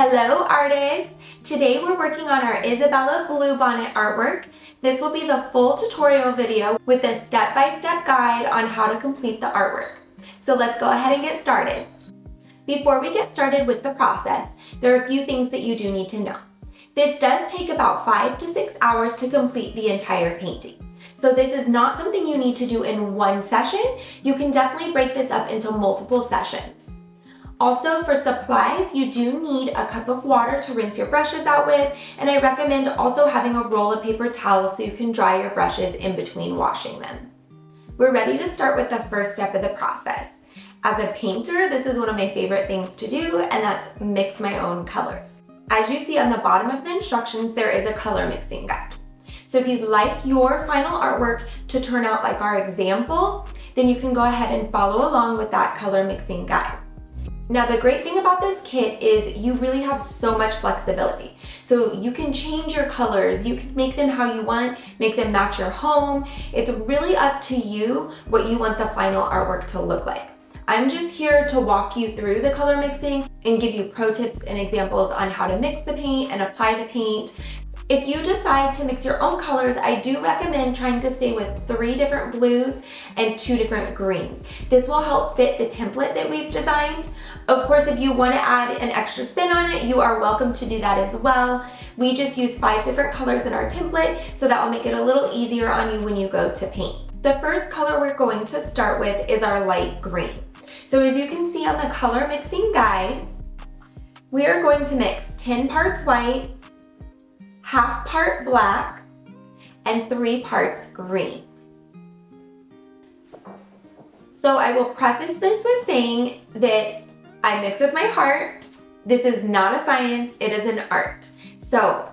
Hello artists! Today we're working on our Isabella Bluebonnet artwork. This will be the full tutorial video with a step-by-step guide on how to complete the artwork. So let's go ahead and get started. Before we get started with the process, there are a few things that you do need to know. This does take about 5 to 6 hours to complete the entire painting. So this is not something you need to do in one session. You can definitely break this up into multiple sessions. Also, for supplies, you do need a cup of water to rinse your brushes out with, and I recommend also having a roll of paper towels so you can dry your brushes in between washing them. We're ready to start with the first step of the process. As a painter, this is one of my favorite things to do, and that's mix my own colors. As you see on the bottom of the instructions, there is a color mixing guide. So if you'd like your final artwork to turn out like our example, then you can go ahead and follow along with that color mixing guide. Now the great thing about this kit is you really have so much flexibility. So you can change your colors, you can make them how you want, make them match your home. It's really up to you what you want the final artwork to look like. I'm just here to walk you through the color mixing and give you pro tips and examples on how to mix the paint and apply the paint. If you decide to mix your own colors, I do recommend trying to stay with 3 different blues and 2 different greens. This will help fit the template that we've designed. Of course, if you want to add an extra spin on it, you are welcome to do that as well. We just use 5 different colors in our template, so that will make it a little easier on you when you go to paint. The first color we're going to start with is our light green. So as you can see on the color mixing guide, we are going to mix 10 parts white, half part black, and 3 parts green. So I will preface this with saying that I mix with my heart. This is not a science, it is an art. So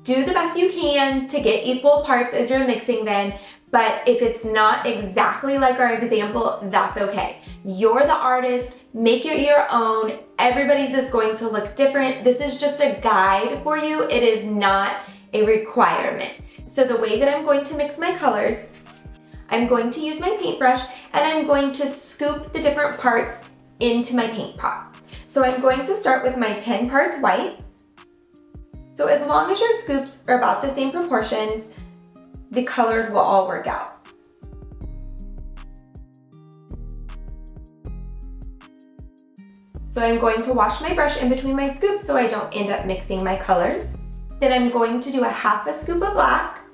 do the best you can to get equal parts as you're mixing them, but if it's not exactly like our example, that's okay. You're the artist, make it your own. Everybody's is going to look different. This is just a guide for you. It is not a requirement. So the way that I'm going to mix my colors, I'm going to use my paintbrush and I'm going to scoop the different parts into my paint pot. So I'm going to start with my 10 parts white. So as long as your scoops are about the same proportions, the colors will all work out. So I'm going to wash my brush in between my scoops so I don't end up mixing my colors. Then I'm going to do a half a scoop of black.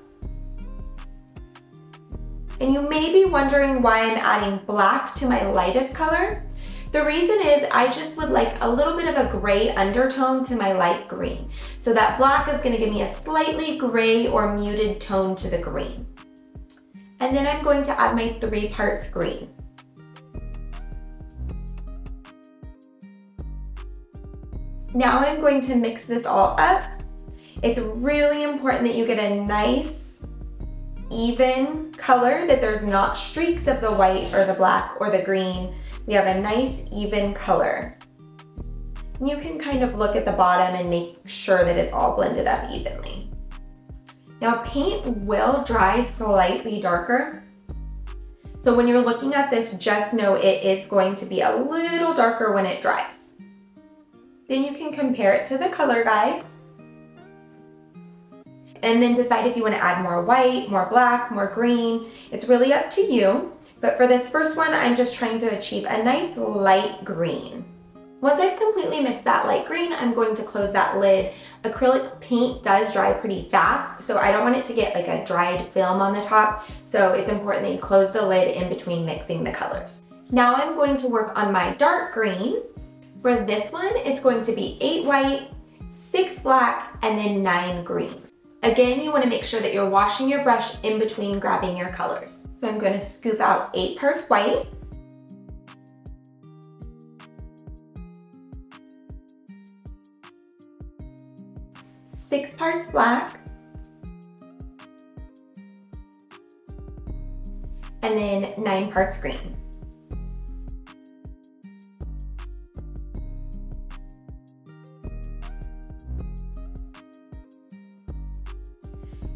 And you may be wondering why I'm adding black to my lightest color. The reason is I just would like a little bit of a gray undertone to my light green. So that black is going to give me a slightly gray or muted tone to the green. And then I'm going to add my 3 parts green. Now I'm going to mix this all up. It's really important that you get a nice, even color, that there's not streaks of the white or the black or the green. We have a nice, even color. You can kind of look at the bottom and make sure that it's all blended up evenly. Now paint will dry slightly darker. So when you're looking at this, just know it is going to be a little darker when it dries. Then you can compare it to the color guide and then decide if you want to add more white, more black, more green. It's really up to you. But for this first one, I'm just trying to achieve a nice light green. Once I've completely mixed that light green, I'm going to close that lid. Acrylic paint does dry pretty fast, so I don't want it to get like a dried film on the top. So it's important that you close the lid in between mixing the colors. Now I'm going to work on my dark green. For this one, it's going to be 8 white, 6 black, and then 9 green. Again, you want to make sure that you're washing your brush in between grabbing your colors. So I'm going to scoop out 8 parts white, 6 parts black, and then 9 parts green.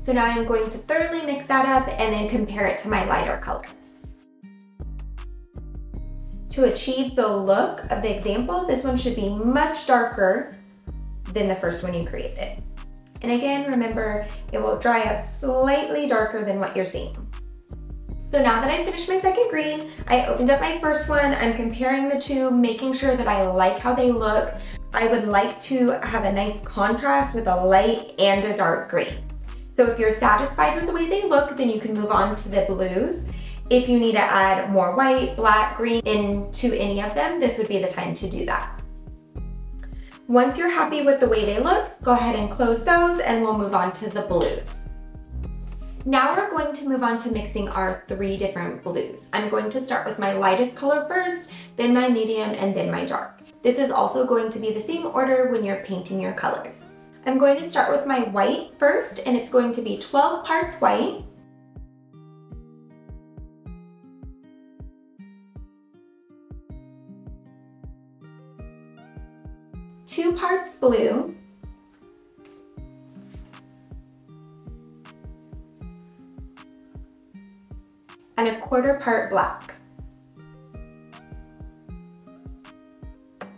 So now I'm going to thoroughly mix that up and then compare it to my lighter color. To achieve the look of the example, this one should be much darker than the first one you created. And again, remember, it will dry up slightly darker than what you're seeing. So now that I finished my second green, I opened up my first one. I'm comparing the two, making sure that I like how they look. I would like to have a nice contrast with a light and a dark green. So if you're satisfied with the way they look, then you can move on to the blues. If you need to add more white, black, green into any of them, this would be the time to do that. Once you're happy with the way they look, go ahead and close those and we'll move on to the blues. Now we're going to move on to mixing our 3 different blues. I'm going to start with my lightest color first, then my medium, and then my dark. This is also going to be the same order when you're painting your colors. I'm going to start with my white first, and it's going to be 12 parts white, 2 parts blue, and a 1/4 part black. I'm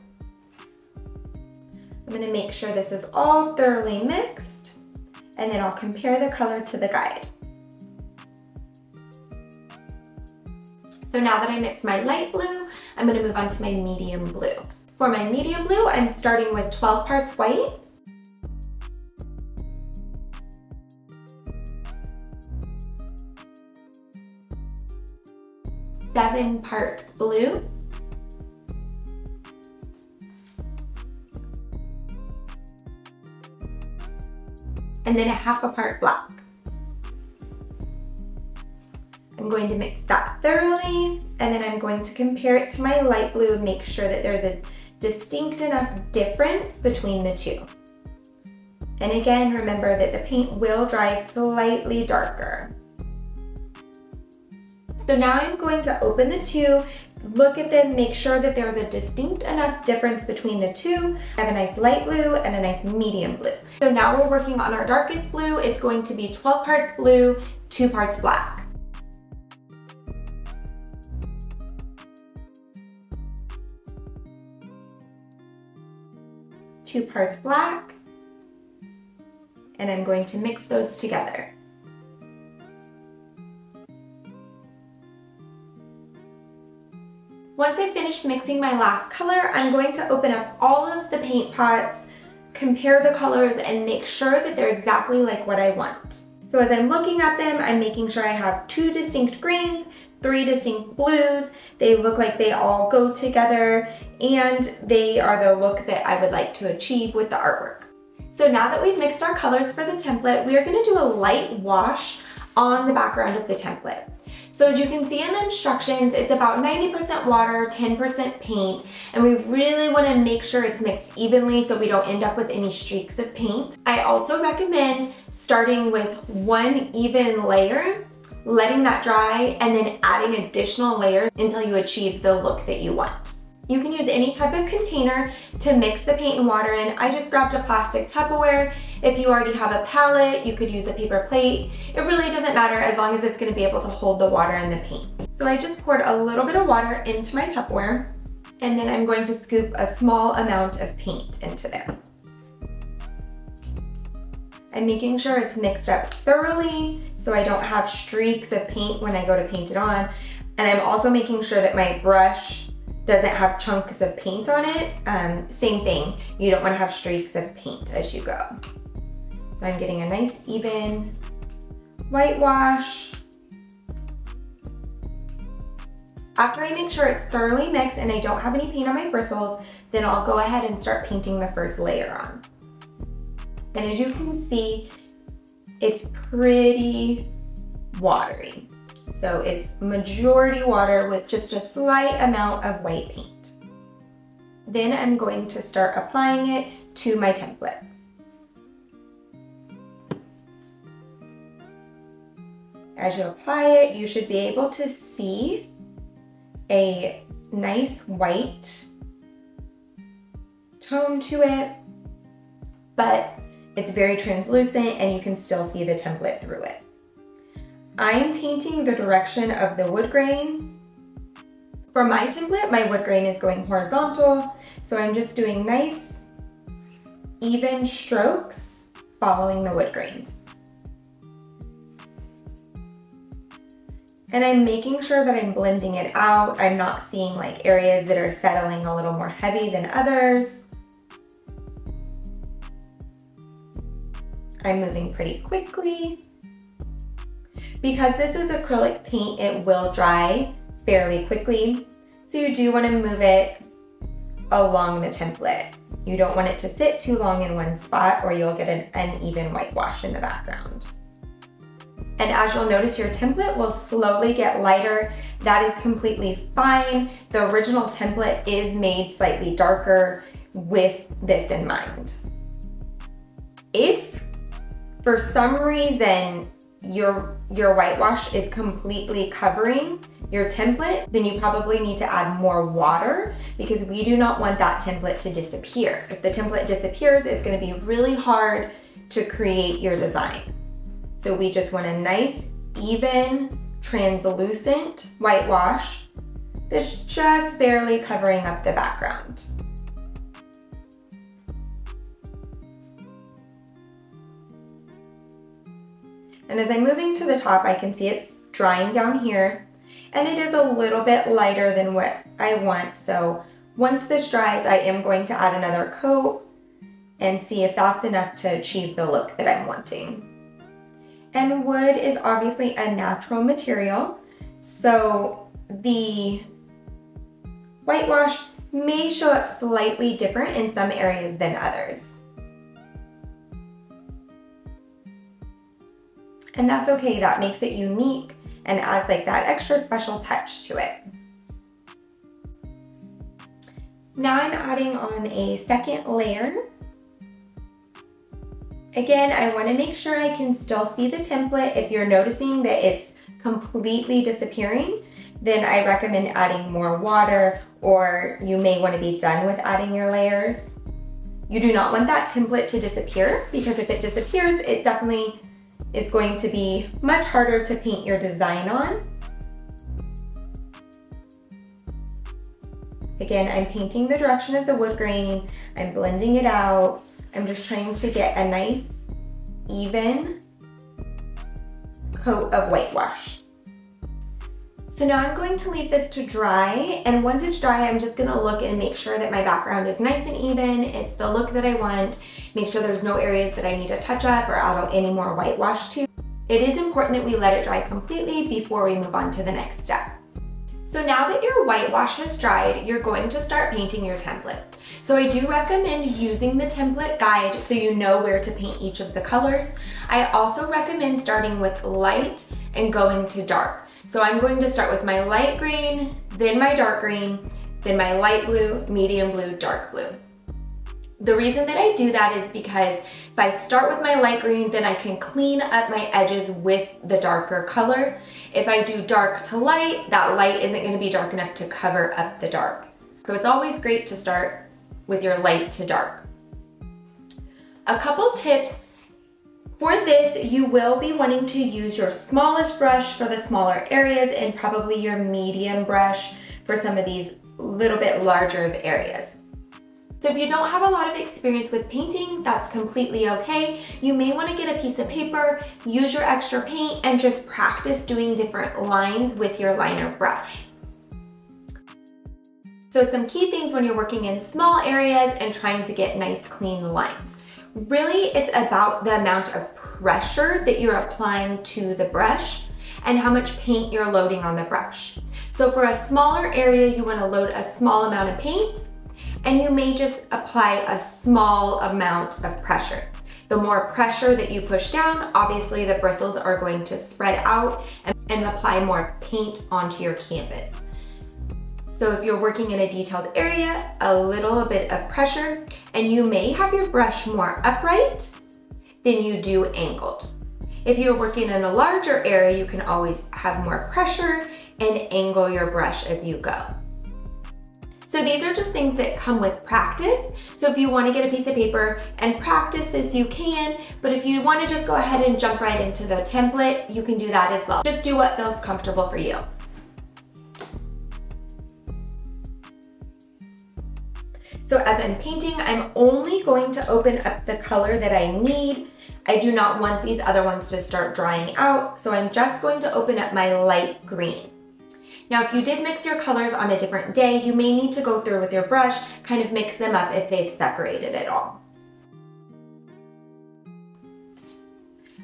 going to make sure this is all thoroughly mixed, and then I'll compare the color to the guide. So now that I mixed my light blue, I'm going to move on to my medium blue. For my medium blue, I'm starting with 12 parts white, 7 parts blue, and then a 1/2 part black. I'm going to mix that thoroughly, and then I'm going to compare it to my light blue and make sure that there's a distinct enough difference between the two. And again, remember that the paint will dry slightly darker. So now I'm going to open the two, look at them, make sure that there's a distinct enough difference between the two. I have a nice light blue and a nice medium blue. So now we're working on our darkest blue. It's going to be 12 parts blue, 2 parts black. Two parts black, and I'm going to mix those together. Once I finish mixing my last color, I'm going to open up all of the paint pots, compare the colors, and make sure that they're exactly like what I want. So as I'm looking at them, I'm making sure I have 2 distinct greens, 3 distinct blues. They look like they all go together, and they are the look that I would like to achieve with the artwork. So now that we've mixed our colors for the template, we are going to do a light wash on the background of the template. So as you can see in the instructions, it's about 90% water, 10% paint, and we really want to make sure it's mixed evenly so we don't end up with any streaks of paint. I also recommend starting with 1 even layer, letting that dry, and then adding additional layers until you achieve the look that you want. You can use any type of container to mix the paint and water in. I just grabbed a plastic Tupperware. If you already have a palette, you could use a paper plate. It really doesn't matter as long as it's going to be able to hold the water and the paint. So I just poured a little bit of water into my Tupperware, and then I'm going to scoop a small amount of paint into there. I'm making sure it's mixed up thoroughly so I don't have streaks of paint when I go to paint it on. And I'm also making sure that my brush doesn't have chunks of paint on it. Same thing, you don't want to have streaks of paint as you go. So I'm getting a nice even whitewash. After I make sure it's thoroughly mixed and I don't have any paint on my bristles, then I'll go ahead and start painting the first layer on. And as you can see, it's pretty watery. So it's majority water with just a slight amount of white paint. Then I'm going to start applying it to my template. As you apply it, you should be able to see a nice white tone to it, but it's very translucent and you can still see the template through it. I'm painting the direction of the wood grain. For my template, my wood grain is going horizontal, so I'm just doing nice even strokes following the wood grain. And I'm making sure that I'm blending it out. I'm not seeing like areas that are settling a little more heavy than others. I'm moving pretty quickly. Because this is acrylic paint, it will dry fairly quickly. So you do want to move it along the template. You don't want it to sit too long in one spot or you'll get an uneven whitewash in the background. And as you'll notice, your template will slowly get lighter. That is completely fine. The original template is made slightly darker with this in mind. If for some reason your whitewash is completely covering your template, then you probably need to add more water because we do not want that template to disappear. If the template disappears, it's going to be really hard to create your design. So we just want a nice, even, translucent whitewash that's just barely covering up the background. And as I'm moving to the top, I can see it's drying down here, and it is a little bit lighter than what I want. So once this dries, I am going to add another coat and see if that's enough to achieve the look that I'm wanting. And wood is obviously a natural material, so the whitewash may show up slightly different in some areas than others. And that's okay, that makes it unique and adds like that extra special touch to it. Now I'm adding on a second layer. Again, I want to make sure I can still see the template. If you're noticing that it's completely disappearing, then I recommend adding more water, or you may want to be done with adding your layers. You do not want that template to disappear, because if it disappears, it definitely is going to be much harder to paint your design on. Again, I'm painting the direction of the wood grain, I'm blending it out. I'm just trying to get a nice, even coat of whitewash. So now I'm going to leave this to dry, and once it's dry, I'm just gonna look and make sure that my background is nice and even. It's the look that I want. Make sure there's no areas that I need to touch up or add any more whitewash to. It is important that we let it dry completely before we move on to the next step. So now that your whitewash has dried, you're going to start painting your template. So I do recommend using the template guide so you know where to paint each of the colors. I also recommend starting with light and going to dark. So I'm going to start with my light green, then my dark green, then my light blue, medium blue, dark blue. The reason that I do that is because if I start with my light green, then I can clean up my edges with the darker color. If I do dark to light, that light isn't going to be dark enough to cover up the dark. So it's always great to start with your light to dark. A couple tips. For this, you will be wanting to use your smallest brush for the smaller areas and probably your medium brush for some of these little bit larger of areas. So if you don't have a lot of experience with painting, that's completely okay. You may want to get a piece of paper, use your extra paint, and just practice doing different lines with your liner brush. So some key things when you're working in small areas and trying to get nice clean lines. Really, it's about the amount of pressure that you're applying to the brush and how much paint you're loading on the brush. So for a smaller area, you want to load a small amount of paint, and you may just apply a small amount of pressure. The more pressure that you push down, obviously the bristles are going to spread out and apply more paint onto your canvas. So if you're working in a detailed area, a little bit of pressure, and you may have your brush more upright than you do angled. If you're working in a larger area, you can always have more pressure and angle your brush as you go. So these are just things that come with practice. So if you want to get a piece of paper and practice this, you can, but if you want to just go ahead and jump right into the template, you can do that as well. Just do what feels comfortable for you. So as I'm painting, I'm only going to open up the color that I need. I do not want these other ones to start drying out, so I'm just going to open up my light green. Now, if you did mix your colors on a different day, you may need to go through with your brush, kind of mix them up if they've separated at all.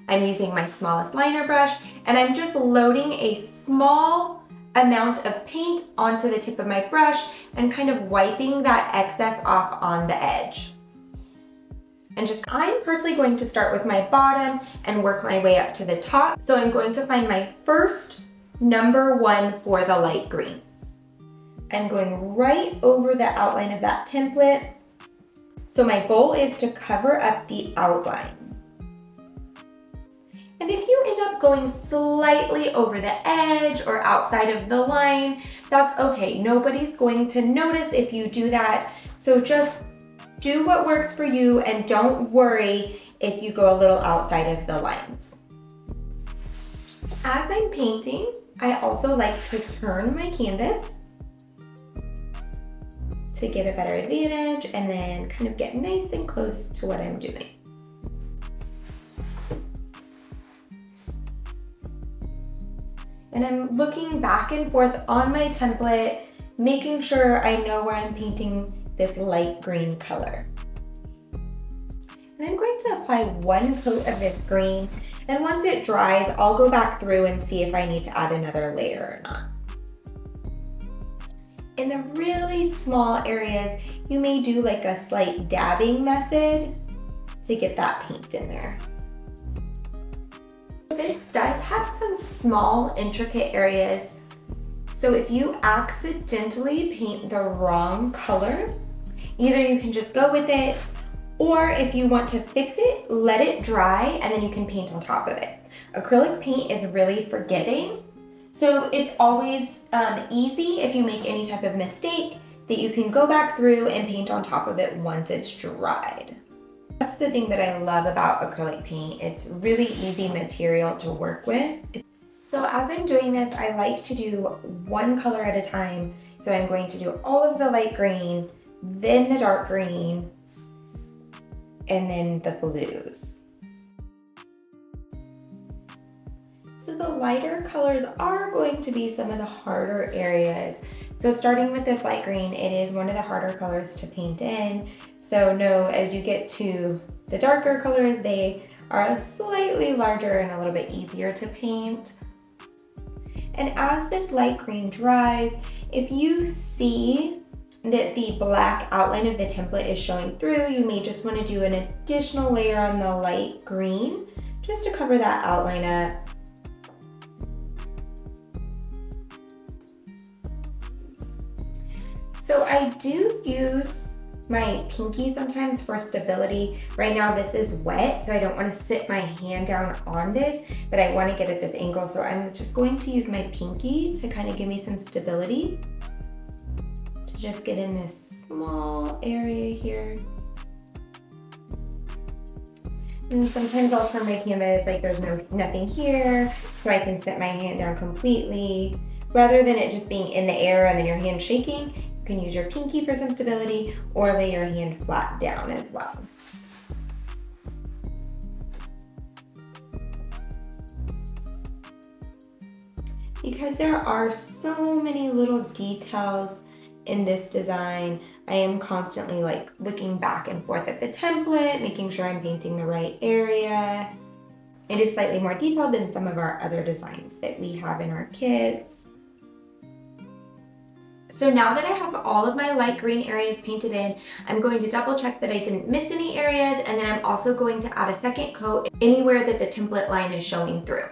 I'm using my smallest liner brush, and I'm just loading a small amount of paint onto the tip of my brush and kind of wiping that excess off on the edge. And I'm personally going to start with my bottom and work my way up to the top. So I'm going to find my first number 1 for the light green. I'm going right over the outline of that template. So my goal is to cover up the outline. And if you end up going slightly over the edge or outside of the line, that's okay. Nobody's going to notice if you do that. So just do what works for you and don't worry if you go a little outside of the lines. As I'm painting, I also like to turn my canvas to get a better advantage and then kind of get nice and close to what I'm doing. And I'm looking back and forth on my template, making sure I know where I'm painting this light green color. And I'm going to apply 1 coat of this green, and once it dries, I'll go back through and see if I need to add another layer or not. In the really small areas, you may do like a slight dabbing method to get that paint in there. This does have some small, intricate areas, so if you accidentally paint the wrong color, either you can just go with it, or if you want to fix it, let it dry and then you can paint on top of it. Acrylic paint is really forgiving, so it's always easy if you make any type of mistake that you can go back through and paint on top of it once it's dried. That's the thing that I love about acrylic paint. It's really easy material to work with. So as I'm doing this, I like to do 1 color at a time. So I'm going to do all of the light green, then the dark green, and then the blues. So the lighter colors are going to be some of the harder areas. So starting with this light green, it is one of the harder colors to paint in. So know as you get to the darker colors, they are slightly larger and a little bit easier to paint. And as this light green dries, if you see that the black outline of the template is showing through, you may just want to do an additional layer on the light green just to cover that outline up. So I do use my pinky sometimes for stability. Right now this is wet, so I don't want to sit my hand down on this, but I want to get at this angle. So I'm just going to use my pinky to kind of give me some stability, to just get in this small area here. And sometimes I'll turn my canvas like there's nothing here, so I can set my hand down completely. Rather than it just being in the air and then your hand shaking, you can use your pinky for some stability or lay your hand flat down as well. Because there are so many little details in this design, I am constantly like looking back and forth at the template, making sure I'm painting the right area. It is slightly more detailed than some of our other designs that we have in our kits. So now that I have all of my light green areas painted in, I'm going to double check that I didn't miss any areas, and then I'm also going to add a second coat anywhere that the template line is showing through.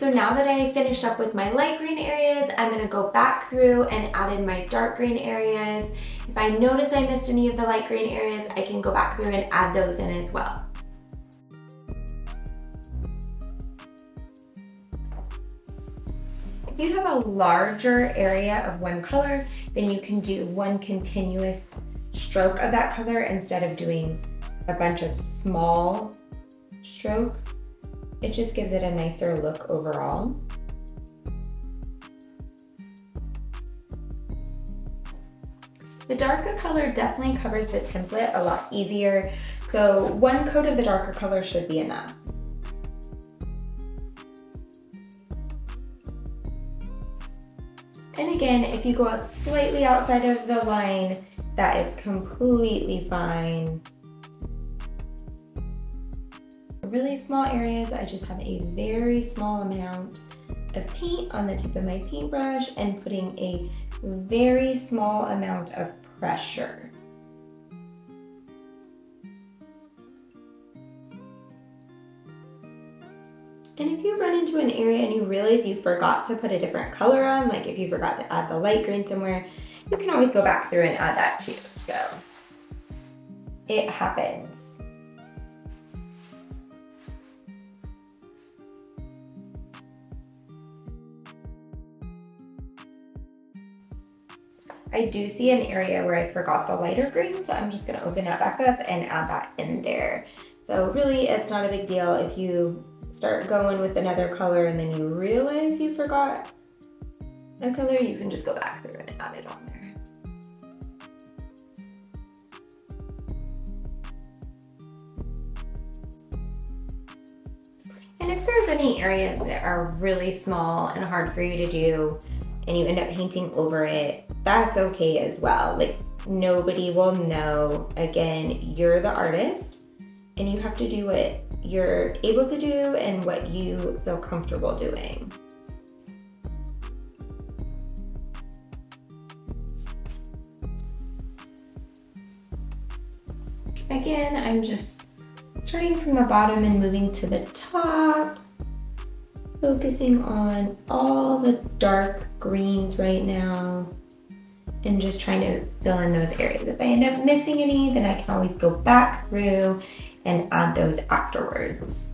So now that I finished up with my light green areas, I'm going to go back through and add in my dark green areas. If I notice I missed any of the light green areas, I can go back through and add those in as well. If you have a larger area of one color, then you can do one continuous stroke of that color instead of doing a bunch of small strokes. It just gives it a nicer look overall. The darker color definitely covers the template a lot easier, so one coat of the darker color should be enough. And again, if you go slightly outside of the line, that is completely fine. Really small areas, I just have a very small amount of paint on the tip of my paintbrush and putting a very small amount of pressure. And if you run into an area and you realize you forgot to put a different color on, like if you forgot to add the light green somewhere, you can always go back through and add that too. So it happens. I do see an area where I forgot the lighter green, so I'm just gonna open that back up and add that in there. So really, it's not a big deal if you start going with another color and then you realize you forgot a color, you can just go back through and add it on there. And if there's any areas that are really small and hard for you to do, and you end up painting over it, that's okay as well. Like, nobody will know. Again, you're the artist and you have to do what you're able to do and what you feel comfortable doing. Again, I'm just starting from the bottom and moving to the top, focusing on all the dark greens right now and just trying to fill in those areas. If I end up missing any, then I can always go back through and add those afterwards.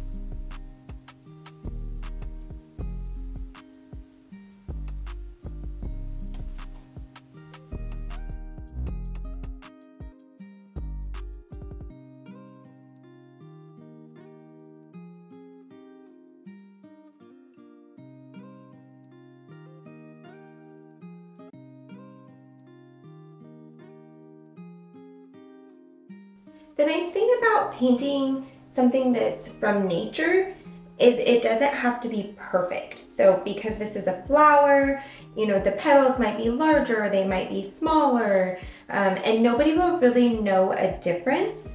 The nice thing about painting something that's from nature is it doesn't have to be perfect. So because this is a flower, you know, the petals might be larger, they might be smaller, and nobody will really know a difference.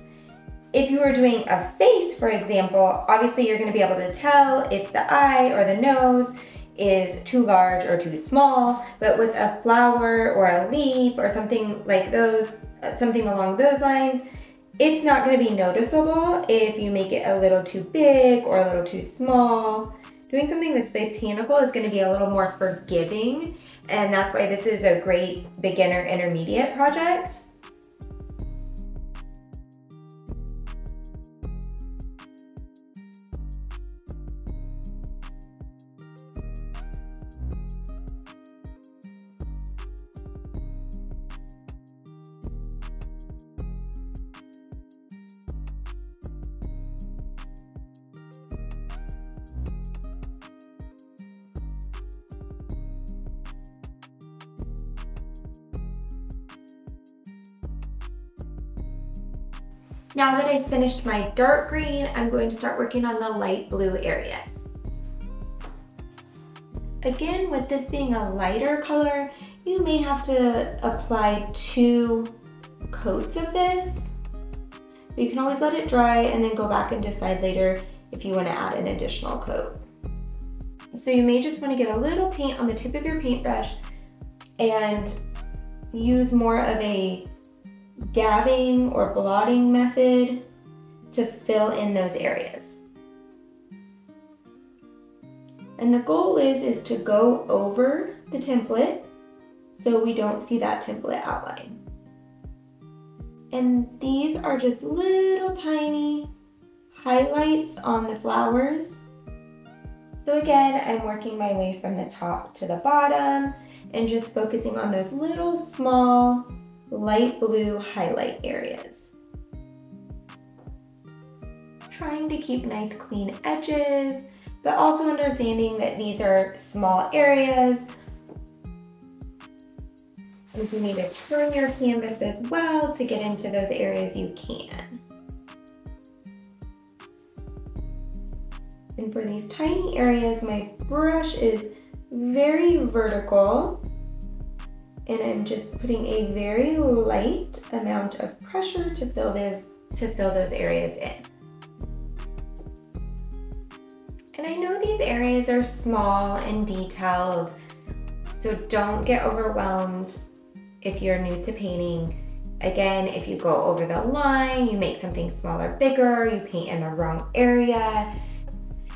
If you were doing a face, for example, obviously you're gonna be able to tell if the eye or the nose is too large or too small, but with a flower or a leaf or something like those, something along those lines, it's not going to be noticeable if you make it a little too big or a little too small. Doing something that's botanical is going to be a little more forgiving, and that's why this is a great beginner intermediate project. Now that I've finished my dark green, I'm going to start working on the light blue areas. Again, with this being a lighter color, you may have to apply 2 coats of this. You can always let it dry and then go back and decide later if you want to add an additional coat. So you may just want to get a little paint on the tip of your paintbrush and use more of a dabbing or blotting method to fill in those areas. And the goal is to go over the template so we don't see that template outline. And these are just little tiny highlights on the flowers. So again, I'm working my way from the top to the bottom and just focusing on those little small light blue highlight areas. Trying to keep nice clean edges, but also understanding that these are small areas. If you need to turn your canvas as well to get into those areas, you can. And for these tiny areas, my brush is very vertical, and I'm just putting a very light amount of pressure to fill those areas in. And I know these areas are small and detailed, so don't get overwhelmed if you're new to painting. Again, if you go over the line, you make something smaller, bigger, you paint in the wrong area.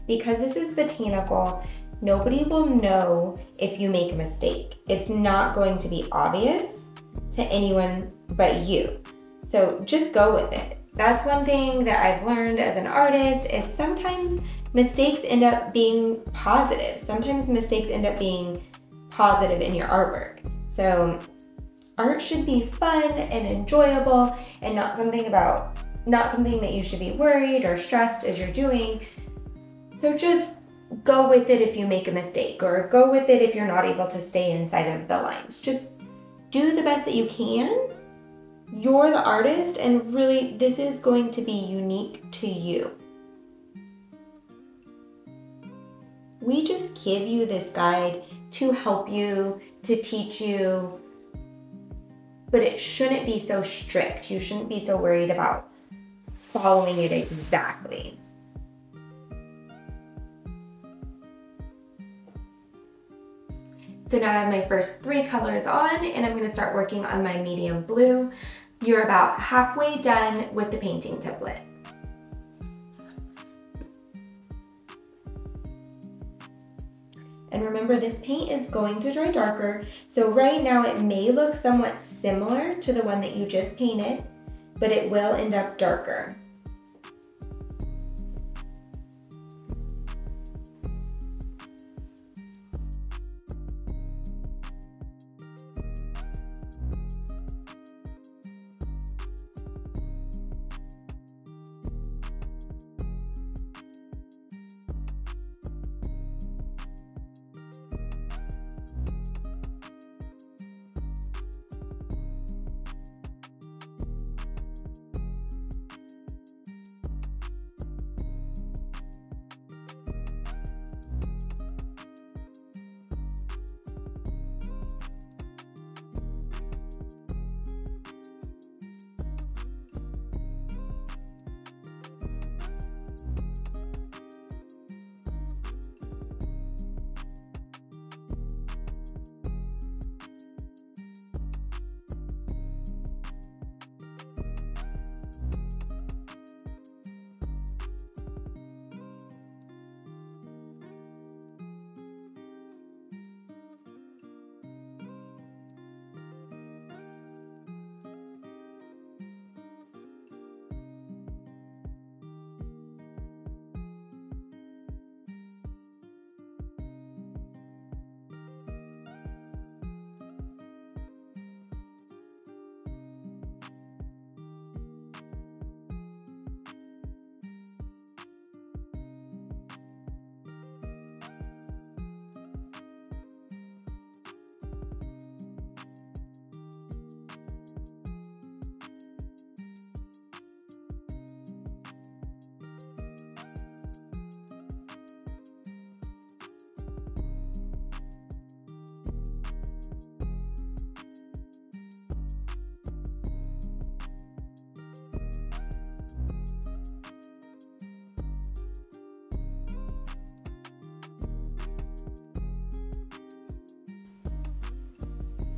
Because this is botanical, nobody will know if you make a mistake. It's not going to be obvious to anyone but you. So just go with it. That's one thing that I've learned as an artist is sometimes mistakes end up being positive. Sometimes mistakes end up being positive in your artwork. So art should be fun and enjoyable and not something that you should be worried or stressed as you're doing. So just go with it if you make a mistake, or go with it if you're not able to stay inside of the lines. Just do the best that you can. You're the artist, and really this is going to be unique to you. We just give you this guide to help you, to teach you, but it shouldn't be so strict. You shouldn't be so worried about following it exactly. So now I have my first 3 colors on, and I'm going to start working on my medium blue. You're about halfway done with the painting template. And remember, this paint is going to dry darker, so right now it may look somewhat similar to the one that you just painted, but it will end up darker.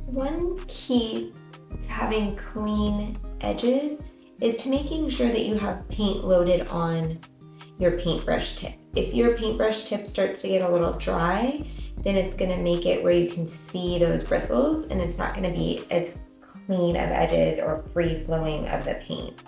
One key to having clean edges is to making sure that you have paint loaded on your paintbrush tip. If your paintbrush tip starts to get a little dry, then it's gonna make it where you can see those bristles, and it's not gonna be as clean of edges or free flowing of the paint.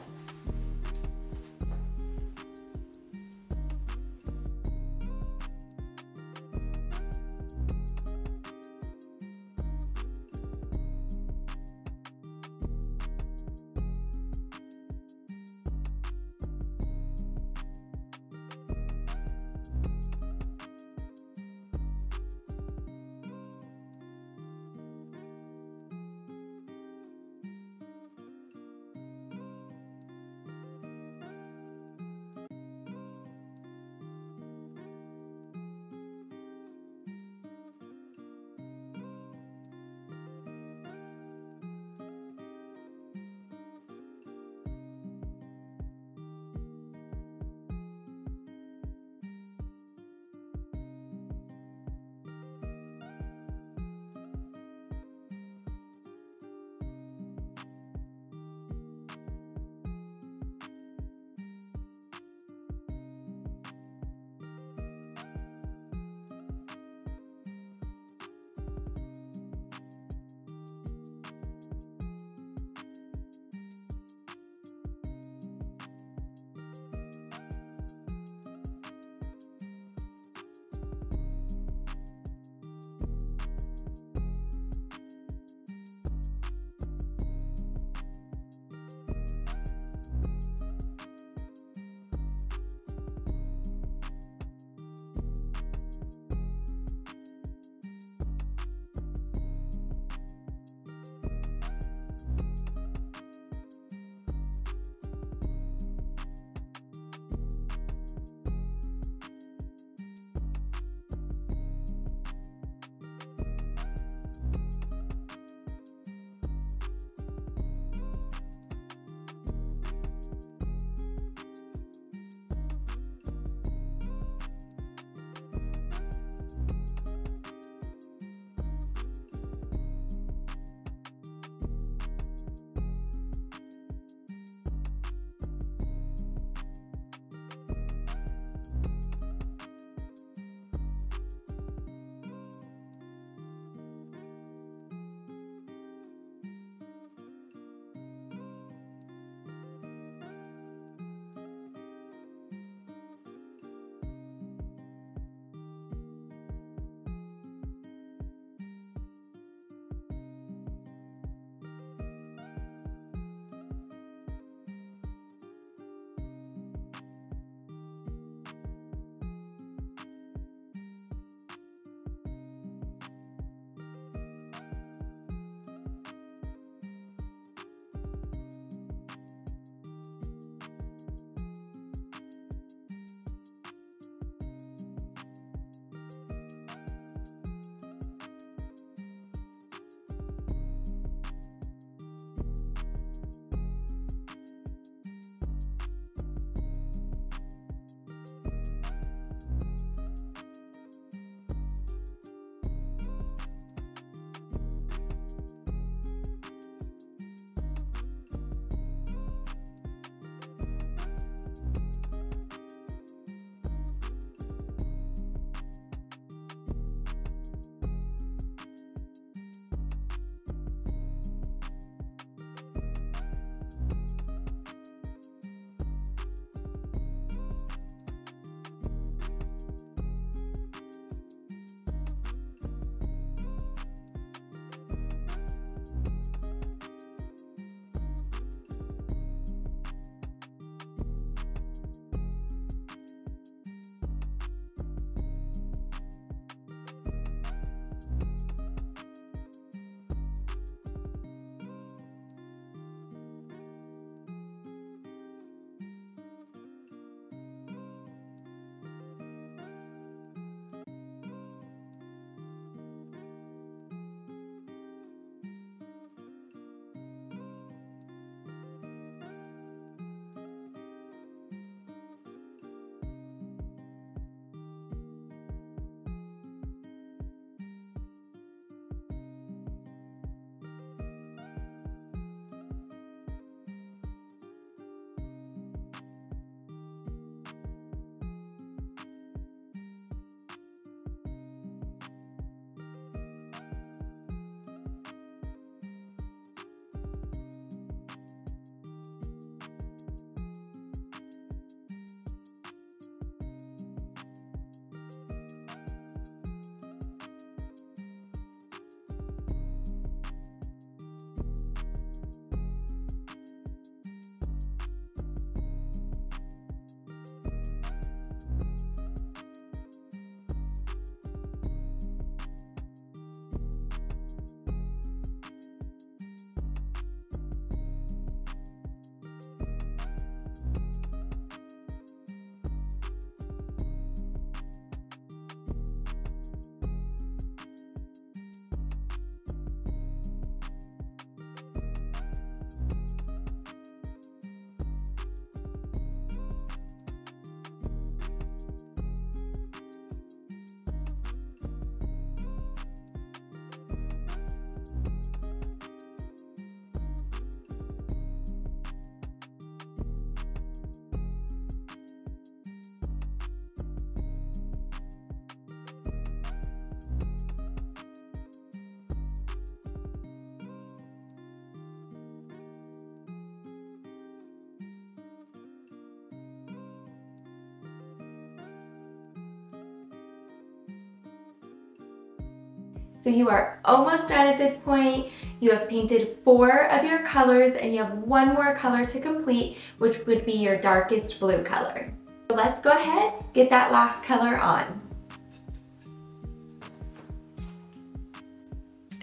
So you are almost done at this point. You have painted 4 of your colors and you have 1 more color to complete, which would be your darkest blue color. So let's go ahead, get that last color on.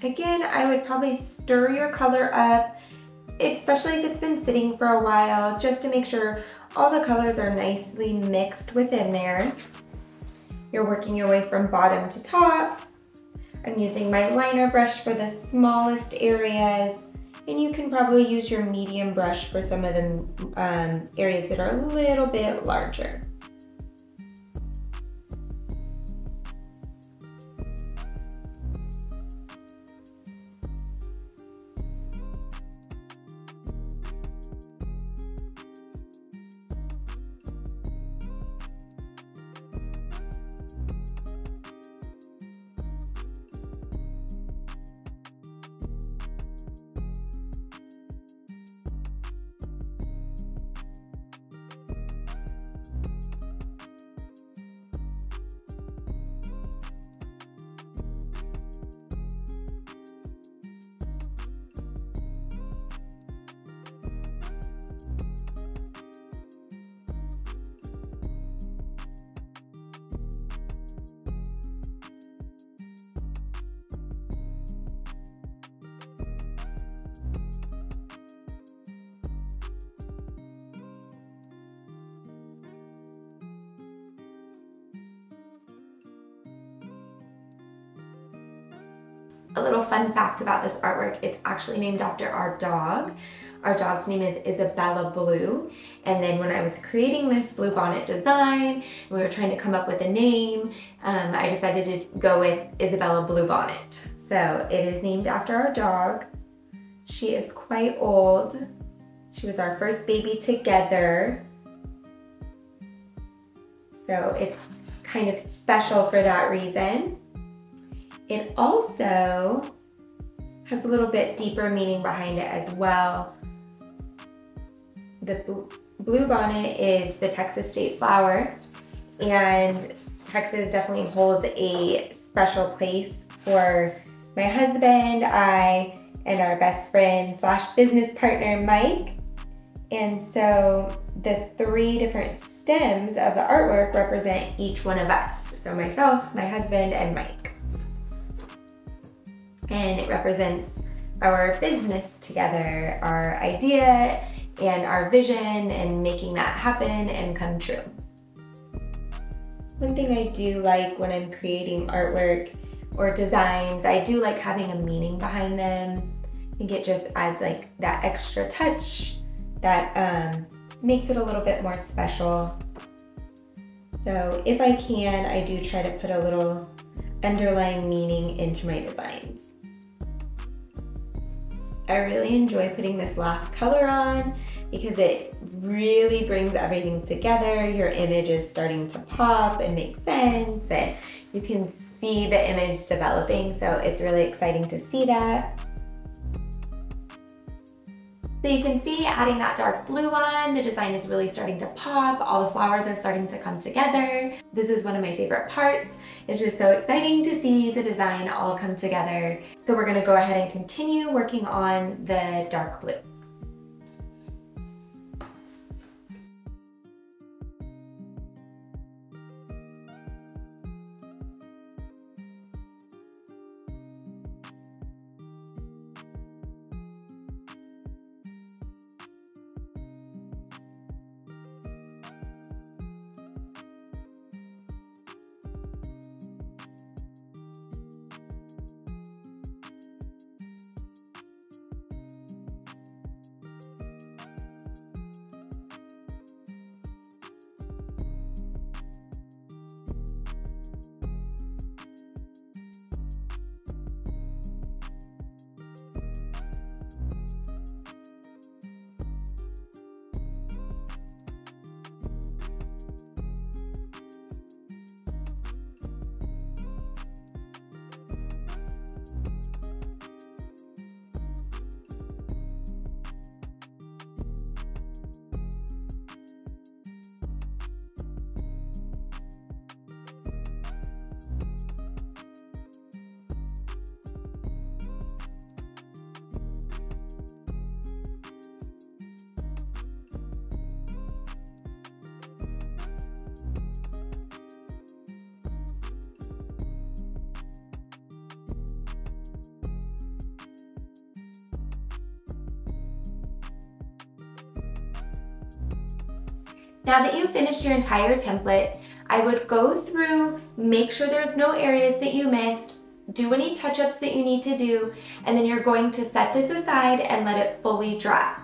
Again, I would probably stir your color up, especially if it's been sitting for a while, just to make sure all the colors are nicely mixed within there. You're working your way from bottom to top. I'm using my liner brush for the smallest areas, and you can probably use your medium brush for some of the areas that are a little bit larger. A little fun fact about this artwork, it's actually named after our dog. Our dog's name is Isabella Blue. And then when I was creating this bluebonnet design, we were trying to come up with a name, I decided to go with Isabella Bluebonnet. So it is named after our dog. She is quite old. She was our first baby together. So it's kind of special for that reason. It also has a little bit deeper meaning behind it as well. The bluebonnet is the Texas state flower, and Texas definitely holds a special place for my husband, I, and our best friend slash business partner, Mike. And so the 3 different stems of the artwork represent each one of us. So myself, my husband, and Mike. And it represents our business together, our idea and our vision, and making that happen and come true. One thing I do like when I'm creating artwork or designs, I do like having a meaning behind them. I think it just adds like that extra touch that makes it a little bit more special. So if I can, I do try to put a little underlying meaning into my designs. I really enjoy putting this last color on because it really brings everything together. Your image is starting to pop and make sense, and you can see the image developing, so it's really exciting to see that. So you can see adding that dark blue on, the design is really starting to pop, all the flowers are starting to come together. This is one of my favorite parts. It's just so exciting to see the design all come together. So we're gonna go ahead and continue working on the dark blue. Now that you've finished your entire template, I would go through, make sure there's no areas that you missed, do any touch-ups that you need to do, and then you're going to set this aside and let it fully dry.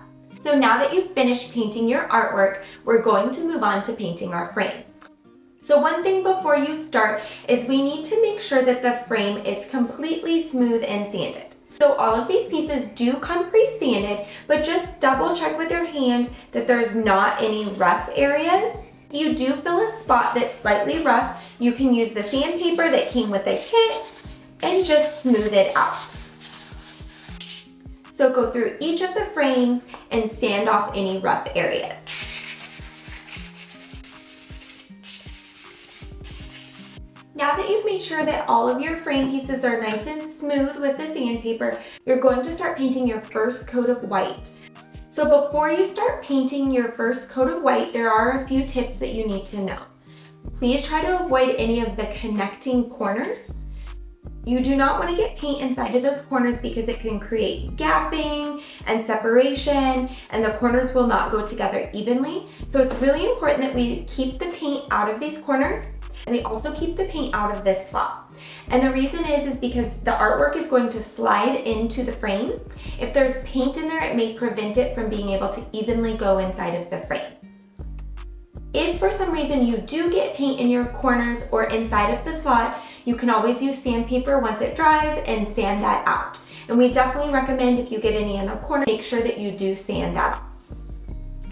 So now that you've finished painting your artwork, we're going to move on to painting our frame. So one thing before you start is we need to make sure that the frame is completely smooth and sanded. So all of these pieces do come pre-sanded, but just double check with your hand that there's not any rough areas. If you do feel a spot that's slightly rough, you can use the sandpaper that came with the kit and just smooth it out. So go through each of the frames and sand off any rough areas. Now that you've made sure that all of your frame pieces are nice and smooth with the sandpaper, you're going to start painting your first coat of white. So before you start painting your first coat of white, there are a few tips that you need to know. Please try to avoid any of the connecting corners. You do not want to get paint inside of those corners because it can create gapping and separation, and the corners will not go together evenly. So it's really important that we keep the paint out of these corners, and we also keep the paint out of this slot. And the reason is because the artwork is going to slide into the frame. If there's paint in there, it may prevent it from being able to evenly go inside of the frame. If for some reason you do get paint in your corners or inside of the slot, you can always use sandpaper once it dries and sand that out. And we definitely recommend if you get any in the corner, make sure that you do sand that off.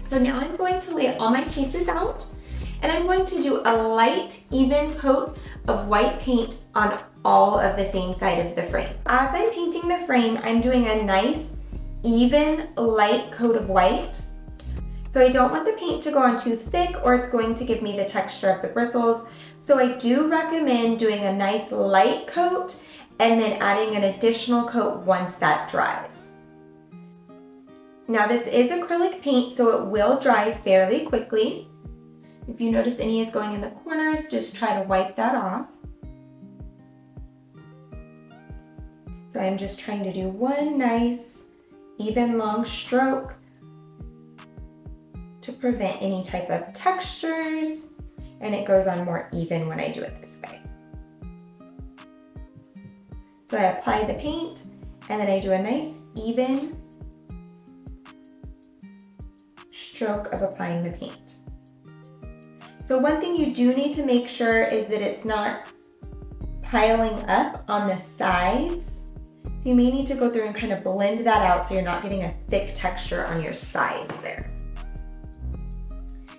So now I'm going to lay all my pieces out, and I'm going to do a light, even coat of white paint on all of the same side of the frame. As I'm painting the frame, I'm doing a nice, even, light coat of white. So I don't want the paint to go on too thick or it's going to give me the texture of the bristles. So I do recommend doing a nice light coat and then adding an additional coat once that dries. Now this is acrylic paint, so it will dry fairly quickly. If you notice any is going in the corners, just try to wipe that off. So I'm just trying to do one nice, even long stroke to prevent any type of textures, and it goes on more even when I do it this way. So I apply the paint, and then I do a nice, even stroke of applying the paint. So one thing you do need to make sure is that it's not piling up on the sides. So you may need to go through and kind of blend that out so you're not getting a thick texture on your sides there.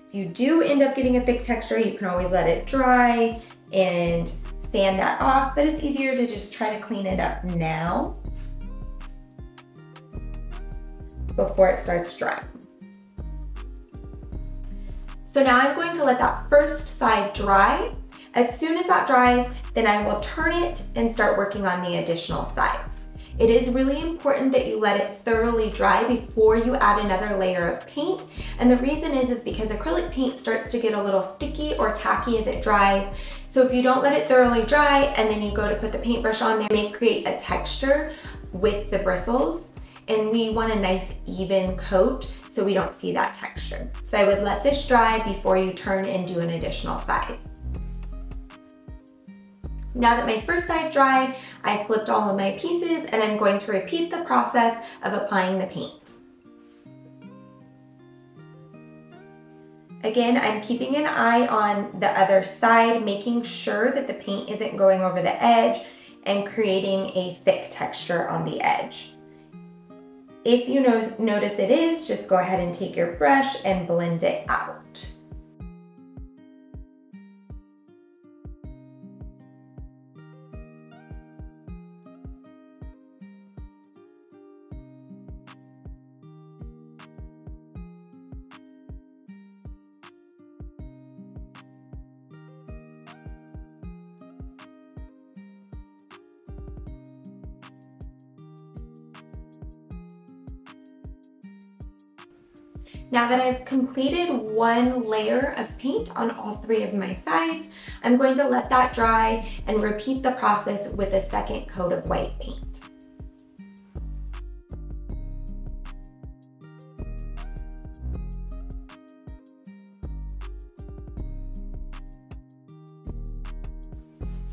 If you do end up getting a thick texture, you can always let it dry and sand that off, but it's easier to just try to clean it up now before it starts drying. So now I'm going to let that first side dry. As soon as that dries, then I will turn it and start working on the additional sides. It is really important that you let it thoroughly dry before you add another layer of paint. And the reason is because acrylic paint starts to get a little sticky or tacky as it dries. So if you don't let it thoroughly dry and then you go to put the paintbrush on there, it may create a texture with the bristles. And we want a nice even coat so we don't see that texture. So I would let this dry before you turn and do an additional side. Now that my first side dried, I flipped all of my pieces and I'm going to repeat the process of applying the paint. Again, I'm keeping an eye on the other side, making sure that the paint isn't going over the edge and creating a thick texture on the edge. If you notice it is, just go ahead and take your brush and blend it out. Now that I've completed one layer of paint on all three of my sides, I'm going to let that dry and repeat the process with a second coat of white paint.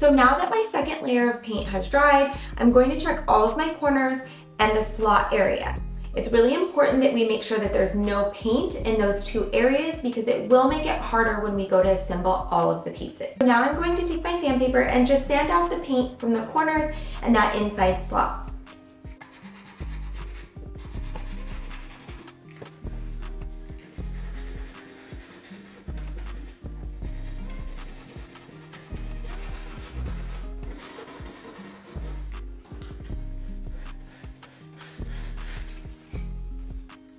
So now that my second layer of paint has dried, I'm going to check all of my corners and the slot area. It's really important that we make sure that there's no paint in those two areas because it will make it harder when we go to assemble all of the pieces. So now I'm going to take my sandpaper and just sand off the paint from the corners and that inside slot.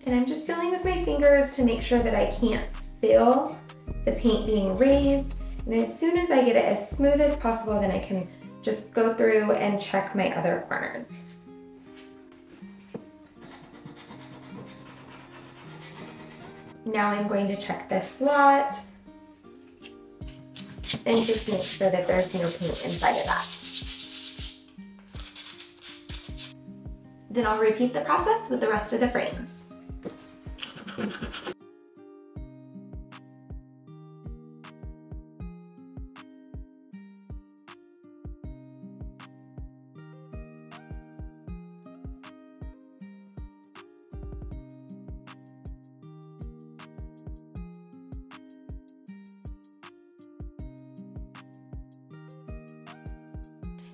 And I'm just filling with my fingers to make sure that I can't feel the paint being raised. And as soon as I get it as smooth as possible, then I can just go through and check my other corners. Now I'm going to check this slot and just make sure that there's no paint inside of that. Then I'll repeat the process with the rest of the frames.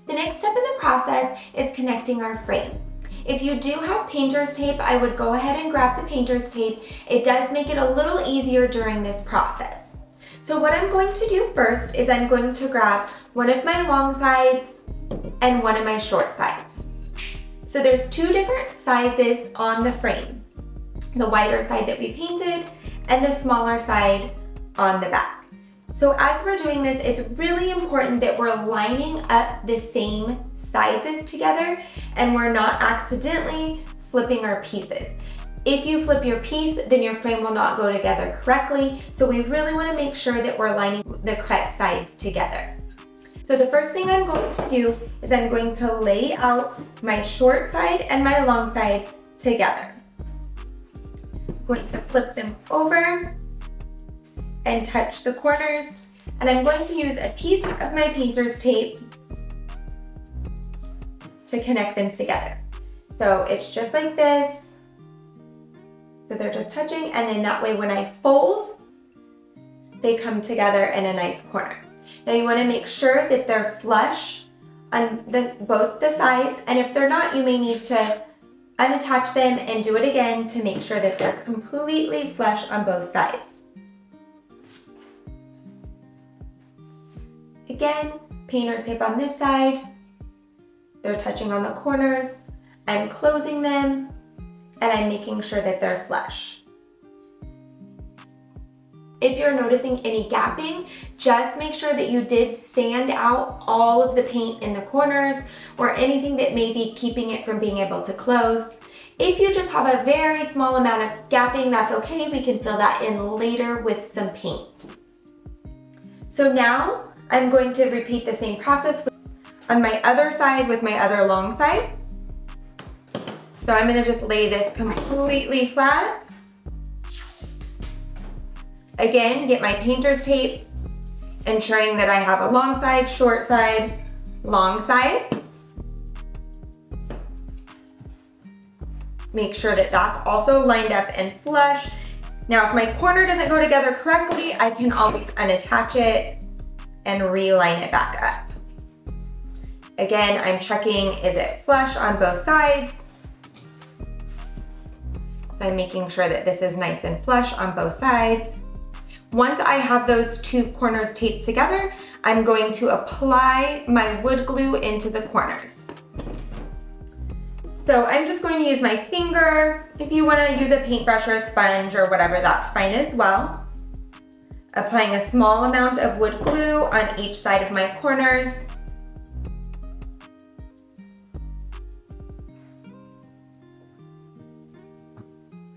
The next step in the process is connecting our frame. If you do have painter's tape, I would go ahead and grab the painter's tape. It does make it a little easier during this process. So what I'm going to do first is I'm going to grab one of my long sides and one of my short sides. So there's two different sizes on the frame. The wider side that we painted and the smaller side on the back. So as we're doing this, it's really important that we're lining up the same sizes together and we're not accidentally flipping our pieces. If you flip your piece, then your frame will not go together correctly. So we really want to make sure that we're lining the correct sides together. So the first thing I'm going to do is I'm going to lay out my short side and my long side together. I'm going to flip them over and touch the corners, and I'm going to use a piece of my painter's tape to connect them together. So it's just like this. So they're just touching, and then that way when I fold, they come together in a nice corner. Now you want to make sure that they're flush on both the sides, and if they're not, you may need to unattach them and do it again to make sure that they're completely flush on both sides. Again, painter's tape on this side, they're touching on the corners, I'm closing them, and I'm making sure that they're flush. If you're noticing any gapping, just make sure that you did sand out all of the paint in the corners or anything that may be keeping it from being able to close. If you just have a very small amount of gapping, that's okay. We can fill that in later with some paint. So now I'm going to repeat the same process on my other side with my other long side. So I'm gonna just lay this completely flat. Again, get my painter's tape, ensuring that I have a long side, short side, long side. Make sure that that's also lined up and flush. Now, if my corner doesn't go together correctly, I can always unattach it and reline it back up. Again, I'm checking, is it flush on both sides? So I'm making sure that this is nice and flush on both sides. Once I have those two corners taped together, I'm going to apply my wood glue into the corners. So I'm just going to use my finger. If you want to use a paintbrush or a sponge or whatever, that's fine as well. Applying a small amount of wood glue on each side of my corners.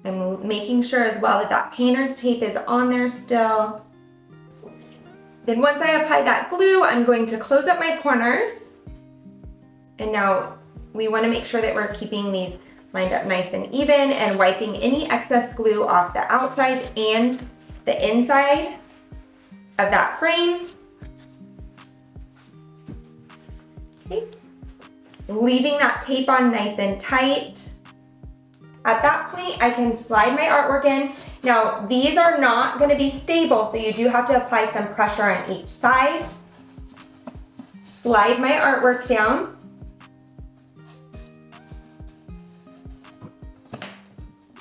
I'm making sure as well that that painter's tape is on there still. Then once I apply that glue, I'm going to close up my corners. And now we want to make sure that we're keeping these lined up nice and even and wiping any excess glue off the outside and the inside of that frame. Okay. Leaving that tape on nice and tight. At that point, I can slide my artwork in. Now, these are not gonna be stable, so you do have to apply some pressure on each side. Slide my artwork down.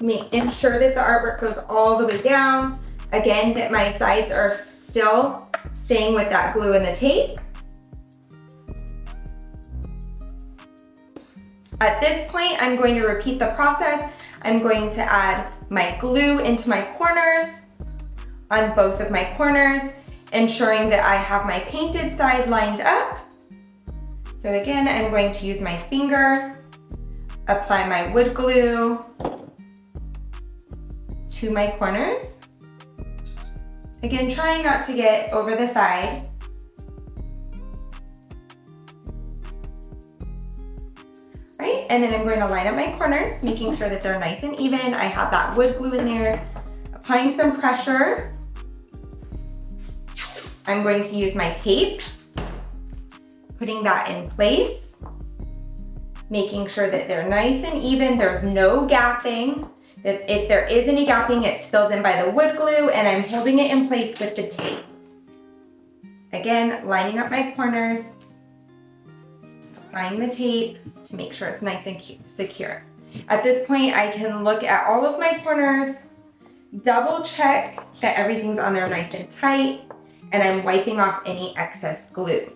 Ensure that the artwork goes all the way down. Again, that my sides are still staying with that glue and the tape. At this point, I'm going to repeat the process. I'm going to add my glue into my corners, on both of my corners, ensuring that I have my painted side lined up. So again, I'm going to use my finger, apply my wood glue to my corners. Again, trying not to get over the side. Right, and then I'm going to line up my corners, making sure that they're nice and even. I have that wood glue in there, applying some pressure. I'm going to use my tape, putting that in place, making sure that they're nice and even. There's no gapping. If there is any gapping, it's filled in by the wood glue, and I'm holding it in place with the tape. Again, lining up my corners, applying the tape to make sure it's nice and secure. At this point, I can look at all of my corners, double check that everything's on there nice and tight, and I'm wiping off any excess glue.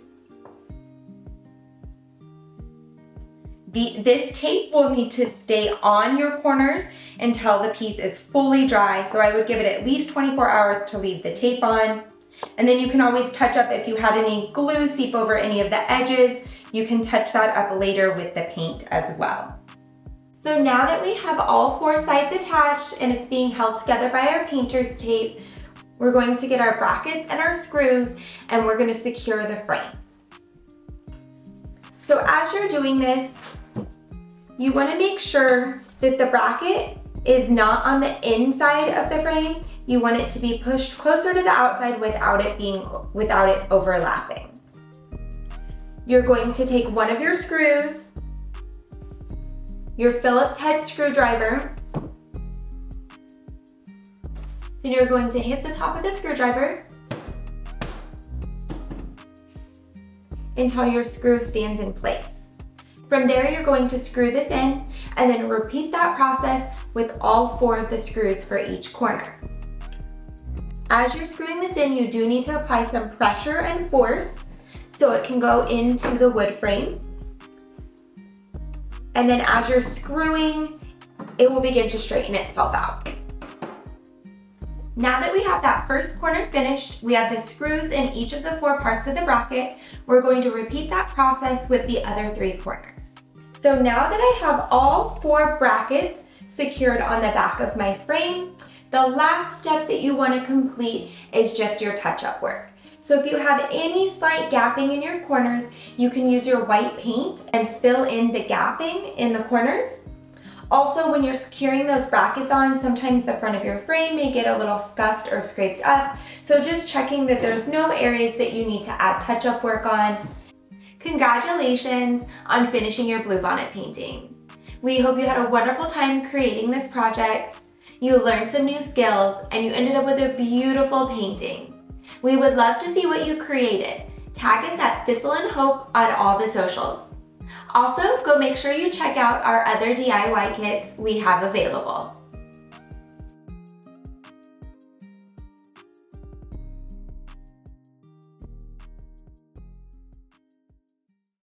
This tape will need to stay on your corners until the piece is fully dry, so I would give it at least 24 hours to leave the tape on. And then you can always touch up if you had any glue seep over any of the edges. You can touch that up later with the paint as well. So now that we have all 4 sides attached and it's being held together by our painter's tape, we're going to get our brackets and our screws, and we're going to secure the frame. So as you're doing this, you want to make sure that the bracket is not on the inside of the frame. You want it to be pushed closer to the outside without it overlapping. You're going to take one of your screws, your Phillips head screwdriver, then you're going to hit the top of the screwdriver until your screw stands in place. From there, you're going to screw this in and then repeat that process with all 4 of the screws for each corner. As you're screwing this in, you do need to apply some pressure and force so it can go into the wood frame. And then as you're screwing, it will begin to straighten itself out. Now that we have that first corner finished, we have the screws in each of the 4 parts of the bracket. We're going to repeat that process with the other 3 corners. So now that I have all 4 brackets secured on the back of my frame, the last step that you want to complete is just your touch-up work. So if you have any slight gapping in your corners, you can use your white paint and fill in the gapping in the corners. Also, when you're securing those brackets on, sometimes the front of your frame may get a little scuffed or scraped up. So just checking that there's no areas that you need to add touch-up work on. Congratulations on finishing your bluebonnet painting. We hope you had a wonderful time creating this project. You learned some new skills and you ended up with a beautiful painting. We would love to see what you created. Tag us at Thistle and Hope on all the socials. Also, go make sure you check out our other DIY kits we have available.